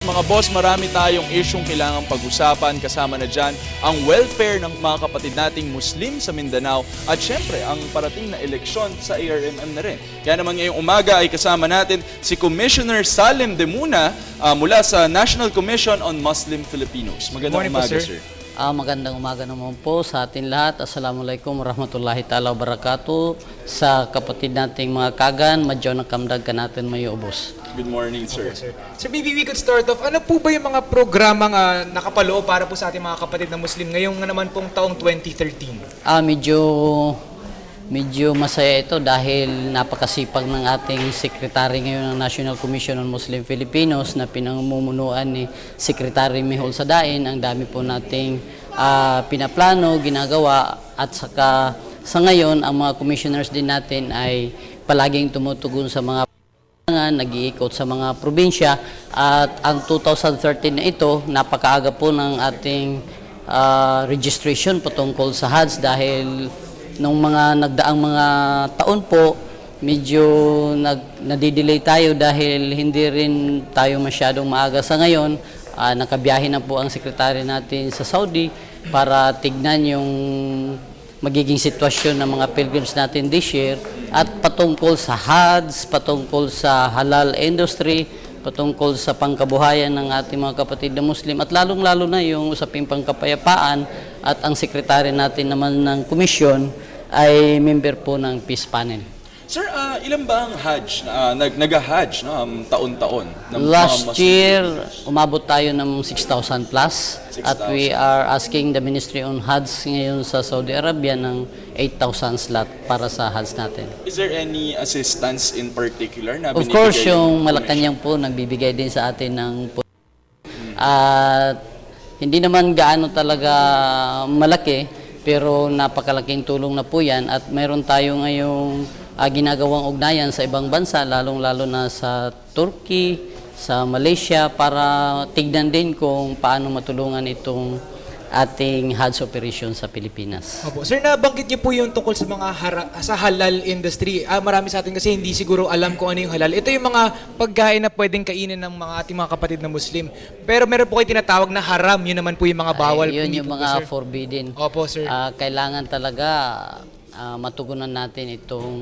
mga boss, marami tayong isyong kailangang pag-usapan. Kasama na dyan ang welfare ng mga kapatid nating Muslim sa Mindanao at syempre ang parating na eleksyon sa ARMM na rin. Kaya naman ngayong umaga ay kasama natin si Commissioner Salim Demuna mula sa National Commission on Muslim Filipinos. Magandang umaga, sir. Magandang umaga naman po sa atin lahat. Assalamualaikum warahmatullahi ta'ala wabarakatuh. Sa kapatid nating mga kagan, madyo na kamdag ka natin may ubos. Good morning, sir. Okay, sir. So maybe we could start off. Ano po ba yung mga programang nakapaloob para po sa ating mga kapatid na Muslim ngayong naman pong taong 2013? Medyo masaya ito dahil napakasipag ng ating sekretary ngayon ng National Commission on Muslim Filipinos na pinamumunuan ni Secretary Mihol Sadain. Ang dami po nating pinaplano, ginagawa at saka sa ngayon ang mga commissioners din natin ay palaging tumutugon sa mga nag-iikot sa mga probinsya at ang 2013 na ito napakaaga po ng ating registration patungkol sa Hajj dahil nung mga nagdaang mga taon po, medyo nadidelay tayo dahil hindi rin tayo masyadong maaga sa ngayon. Nakabiyahe na po ang sekretary natin sa Saudi para tignan yung magiging sitwasyon ng mga pilgrims natin this year at patungkol sa Hajj, patungkol sa halal industry, patungkol sa pangkabuhayan ng ating mga kapatid na Muslim at lalong-lalo na yung usaping pangkapayapaan at ang sekretary natin naman ng komisyon ay member po ng Peace Panel. Sir, ilan ba ang Hajj, nag-Hajj taon-taon? Last year, umabot tayo ng 6,000 plus 6,000. at we are asking the Ministry on Hajj ngayon sa Saudi Arabia ng 8,000 slot para sa Hajj natin. Is there any assistance in particular na Of binibigay course, ng yung Malacanang po nagbibigay din sa atin ng at hindi naman gaano talaga malaki pero napakalaking tulong na po yan at mayroon tayo ngayong ginagawang ugnayan sa ibang bansa, lalong-lalo na sa Turkey, sa Malaysia, para tignan din kung paano matulungan itong ating Hajj operation sa Pilipinas. Opo. Sir, nabanggit niyo po yung tungkol sa mga sa halal industry. Marami sa atin kasi hindi siguro alam kung ano yung halal. Ito yung mga pagkain na pwedeng kainin ng mga ating mga kapatid na Muslim. Pero meron po kayo tinatawag na haram. Yun naman po yung mga bawal. Yun yung po mga sir? forbidden. Opo, sir. Kailangan talaga matugunan natin itong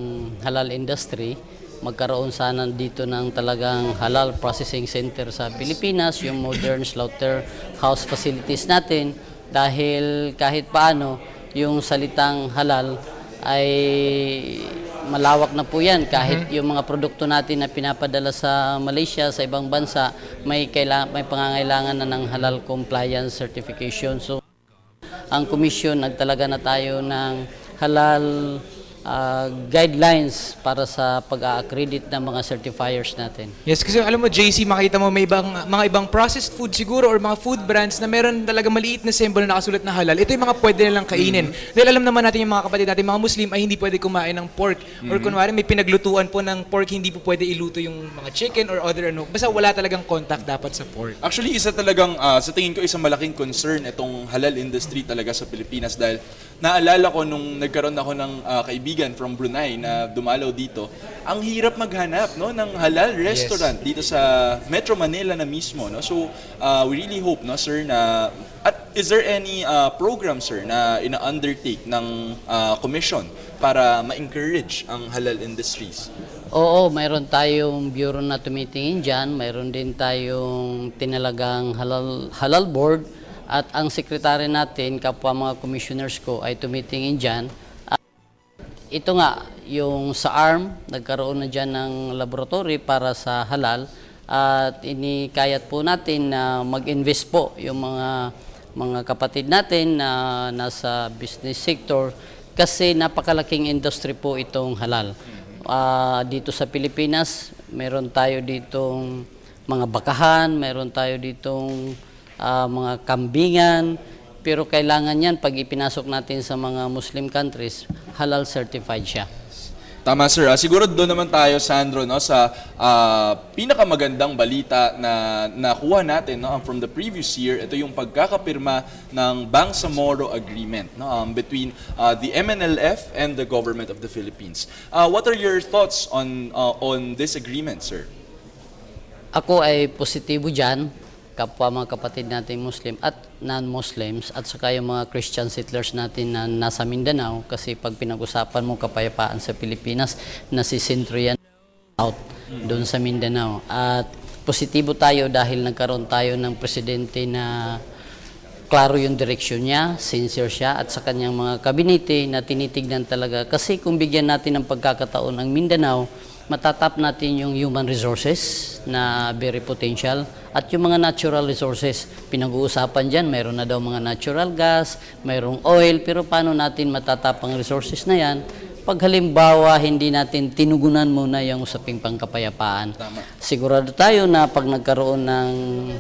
halal industry. Magkaroon sana dito ng talagang halal processing center sa Pilipinas, yung modern slaughterhouse facilities natin. Dahil kahit paano, yung salitang halal ay malawak na po yan. Kahit yung mga produkto natin na pinapadala sa Malaysia, sa ibang bansa, may pangangailangan na ng halal compliance certification. So, ang komisyon, nagtalaga na tayo ng halal guidelines para sa pag-accredit ng mga certifiers natin. Yes, kasi alam mo, JC, makita mo may mga ibang processed food siguro or mga food brands na meron talaga maliit na symbol na nakasulat na halal. Ito yung mga pwede nilang kainin. Dahil alam naman natin yung mga kapatid natin, mga Muslim ay hindi pwede kumain ng pork. Or kunwari may pinaglutuan po ng pork, hindi po pwede iluto yung mga chicken or other ano. Basta wala talagang contact dapat sa pork. Actually, isa talagang, sa tingin ko, isang malaking concern itong halal industry talaga sa Pilipinas dahil naalala ko nung nagkaroon ako ng kaibigan from Brunei na dumalaw dito, ang hirap maghanap ng halal restaurant dito sa Metro Manila na mismo. No? So, we really hope, sir, na... is there any program, sir, na ina-undertake ng commission para ma-encourage ang halal industries? Oo, mayroon tayong bureau na tumitingin dyan, mayroon din tayong tinalagang halal board at ang sekretary natin, kapwa mga commissioners ko ay tumitingin dyan. Ito nga, yung sa ARM, nagkaroon na dyan ng laboratory para sa halal at inikayat po natin na mag-invest po yung mga kapatid natin na nasa business sector kasi napakalaking industry po itong halal. Dito sa Pilipinas, meron tayo ditong mga bakahan, meron tayo ditong mga kambingan, pero kailangan yan pag ipinasok natin sa mga Muslim countries, halal certified siya. Tama, sir. Siguro doon naman tayo, Sandro, sa pinakamagandang balita na nakuha natin from the previous year. Ito yung pagkakapirma ng Bangsamoro Agreement between the MNLF and the government of the Philippines. What are your thoughts on this agreement, sir? Ako ay positibo dyan kapwa mga kapatid natin Muslim at non-Muslims at saka yung mga Christian settlers natin na nasa Mindanao kasi pag pinag-usapan mo kapayapaan sa Pilipinas, nasisentro yan out doon sa Mindanao. At positibo tayo dahil nagkaroon tayo ng presidente na klaro yung direksyon niya, sincere siya at sa kanyang mga kabinete na tinitignan talaga. Kasi kung bigyan natin ng pagkakataon ang Mindanao, matatap natin yung human resources na very potential at yung mga natural resources. Pinag-uusapan dyan, mayroon na daw mga natural gas, mayroong oil, pero paano natin matatap ang resources na yan? Pag halimbawa, hindi natin tinugunan muna yung usaping pangkapayapaan. Sigurado tayo na pag nagkaroon ng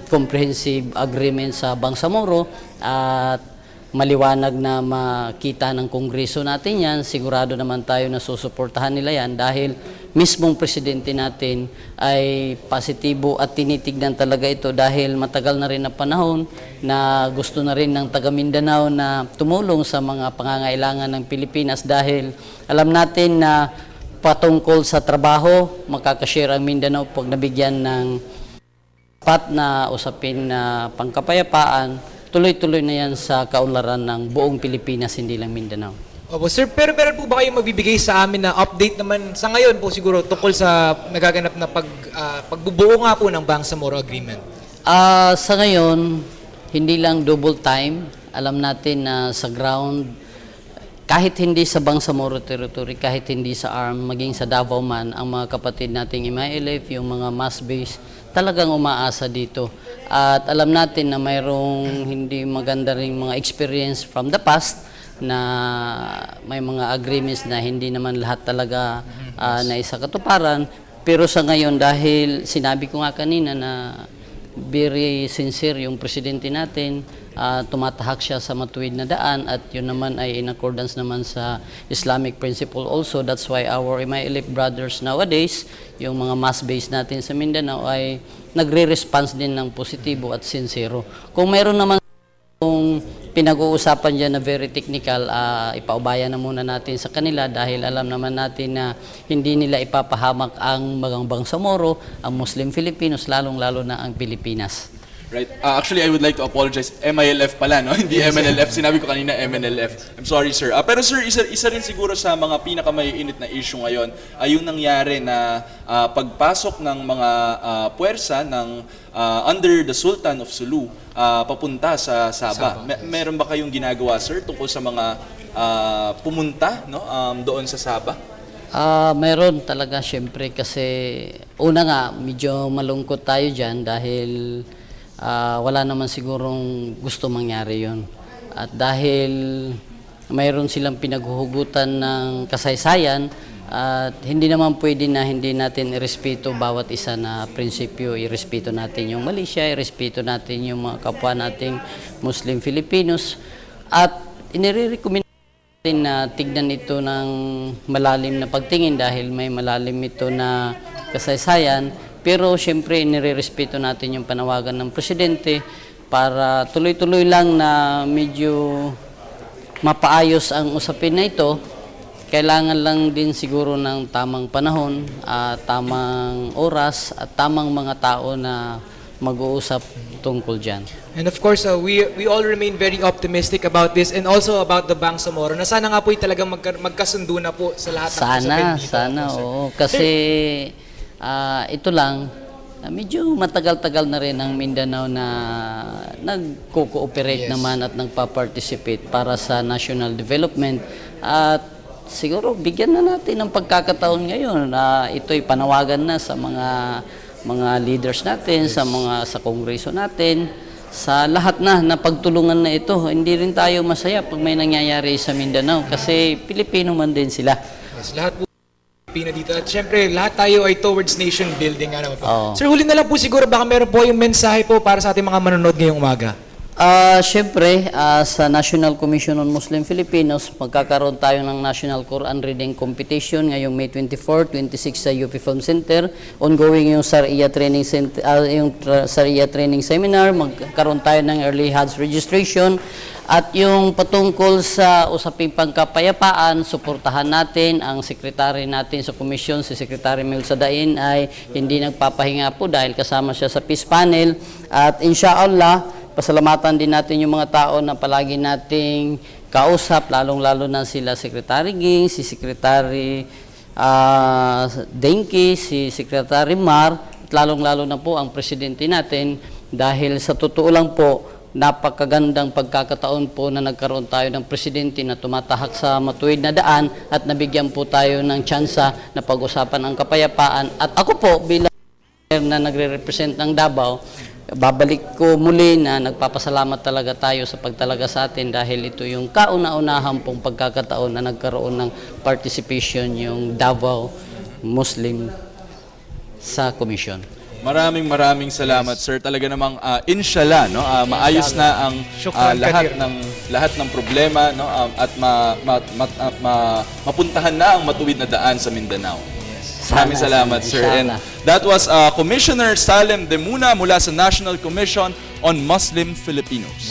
comprehensive agreement sa Bangsamoro at maliwanag na makita ng Kongreso natin yan, sigurado naman tayo na susuportahan nila yan dahil mismong presidente natin ay positibo at tinitignan talaga ito dahil matagal na rin na panahon na gusto na rin ng taga Mindanao na tumulong sa mga pangangailangan ng Pilipinas dahil alam natin na patungkol sa trabaho, makakashare ang Mindanao pag nabigyan ng pat na usapin na pangkapayapaan, tuloy-tuloy na yan sa kaunlaran ng buong Pilipinas, hindi lang Mindanao. Opo, sir, pero meron po ba kayong magbibigay sa amin na update naman sa ngayon po siguro tungkol sa nagaganap na pagbubuo nga po ng Bangsamoro Agreement? Sa ngayon, hindi lang double time. Alam natin na sa ground, kahit hindi sa Bangsamoro territory, kahit hindi sa ARM, maging sa Davao man, ang mga kapatid nating MILF, yung mga mass base, talagang umaasa dito. At alam natin na mayroong hindi maganda ring mga experience from the past na may mga agreements na hindi naman lahat talaga na isa katuparan. Pero sa ngayon, dahil sinabi ko nga kanina na very sincere yung presidente natin, tumatahak siya sa matuwid na daan at yun naman ay in accordance naman sa Islamic principle also. That's why our MILF brothers nowadays, yung mga mass base natin sa Mindanao ay nagre-response din ng positibo at sincero. Kung mayroon naman kung pinag-uusapan dyan na very technical, ipaubayan na muna natin sa kanila dahil alam naman natin na hindi nila ipapahamak ang Bangsamoro, ang Muslim Filipinos, lalong-lalo na ang Pilipinas. Right. Actually, I would like to apologize. MILF pala, no? Hindi MNLF. Sinabi ko kanina MNLF. I'm sorry, sir. Pero sir, isa rin siguro sa mga pinakamaiinit na issue ngayon ay yung nangyari na pagpasok ng mga puwersa ng under the Sultan of Sulu papunta sa Sabah. Meron ba kayong ginagawa, sir, tungkol sa mga pumunta, no, doon sa Sabah? Meron talaga, syempre, kasi una nga, medyo malungkot tayo dyan dahil wala naman sigurong gusto mangyari yon. At dahil mayroon silang pinaghuhugutan ng kasaysayan at hindi naman pwede na hindi natin irespeto bawat isa na prinsipyo. Irespeto natin yung Malaysia, irespeto natin yung mga kapwa nating Muslim Filipinos at inire-recommend natin na tignan ito ng malalim na pagtingin dahil may malalim ito na kasaysayan. Pero siyempre, nire-respeto natin yung panawagan ng presidente para tuloy-tuloy lang na medyo mapaayos ang usapin na ito. Kailangan lang din siguro ng tamang panahon, tamang oras at tamang mga tao na mag-uusap tungkol dyan. And of course, we all remain very optimistic about this and also about the Bangsamoro na sana nga po talagang magkasundo na po sa lahat ng usapin dito. Sana, oo. Kasi ito lang, medyo matagal-tagal na rin ang Mindanao na nagko-cooperate naman at nagpa-participate para sa national development. At siguro bigyan na natin ng pagkakataon ngayon na ito'y panawagan na sa mga leaders natin, sa Kongreso natin, sa lahat na pagtulungan na ito. Hindi rin tayo masaya pag may nangyayari sa Mindanao kasi Pilipino man din sila. Yes, lahat po Pilipino dito. At syempre, lahat tayo ay towards nation building. Ano po. Oo. Sir, huli na lang po siguro, baka meron po yung mensahe po para sa ating mga manonood ngayong umaga. Siyempre, sa National Commission on Muslim Filipinos, magkakaroon tayo ng National Quran Reading Competition ngayong May 24, 26 sa UP Film Center. Ongoing yung Sharia Training Center, Sharia Training Seminar, magkakaroon tayo ng early Hajj registration. At yung patungkol sa usaping pangkapayapaan, suportahan natin ang sekretary natin sa komisyon, si Secretary Mel Sadain ay hindi nagpapahinga po dahil kasama siya sa peace panel. At inshallah, pasalamatan din natin yung mga tao na palagi nating kausap, lalong-lalo na sila Secretary Ging, si Secretary Denki, si Secretary Mar, at lalong-lalo na po ang presidente natin dahil sa totoo lang po, napakagandang pagkakataon po na nagkaroon tayo ng presidente na tumatahak sa matuwid na daan at nabigyan po tayo ng tsansa na pag-usapan ang kapayapaan. At ako po bilang na nagre-represent ng Davao, babalik ko muli na nagpapasalamat talaga tayo sa pagtalaga sa atin dahil ito yung kauna-unahan pong pagkakataon na nagkaroon ng participation yung Davao Muslim sa komisyon. Maraming salamat, sir. Talaga namang inshallah, no, maayos na ang Shukran, Kadir. lahat ng problema, no, at mapuntahan na ang matuwid na daan sa Mindanao. Maraming salamat, sir. And that was Commissioner Salem Demuna mula sa National Commission on Muslim Filipinos.